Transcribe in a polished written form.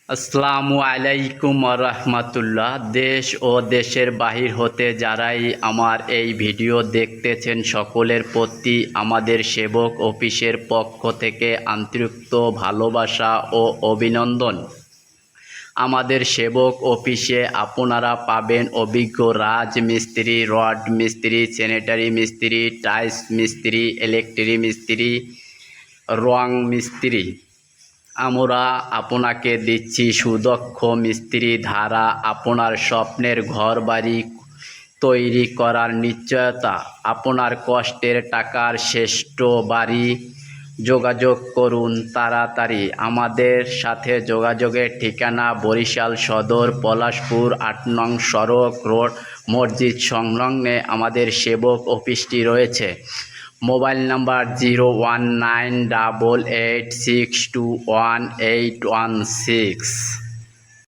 আসসালামু আলাইকুম রহমতুল্লাহ। দেশ ও দেশের বাহির হতে যারাই আমার এই ভিডিও দেখতেছেন সকলের প্রতি আমাদের সেবক অফিসের পক্ষ থেকে আন্তরিক ভালোবাসা ও অভিনন্দন। আমাদের সেবক অফিসে আপনারা পাবেন অভিজ্ঞ রাজমিস্ত্রি, রড মিস্ত্রি, স্যানিটারি মিস্ত্রি, টাইলস মিস্ত্রি, ইলেকট্রিক মিস্ত্রি, রং মিস্ত্রি। আমরা আপনাকে দিচ্ছি সুদক্ষ মিস্ত্রি ধারা, আপনার স্বপ্নের ঘরবাড়ি তৈরি করার নিশ্চয়তা, আপনার কষ্টের টাকার শ্রেষ্ঠ বাড়ি। যোগাযোগ করুন তাড়াতাড়ি। আমাদের সাথে যোগাযোগের ঠিকানা বরিশাল সদর, পলাশপুর ৮ নং সড়ক রোড, মসজিদ সংলগ্নে আমাদের সেবক অফিসটি রয়েছে। Mobile number 01988621816।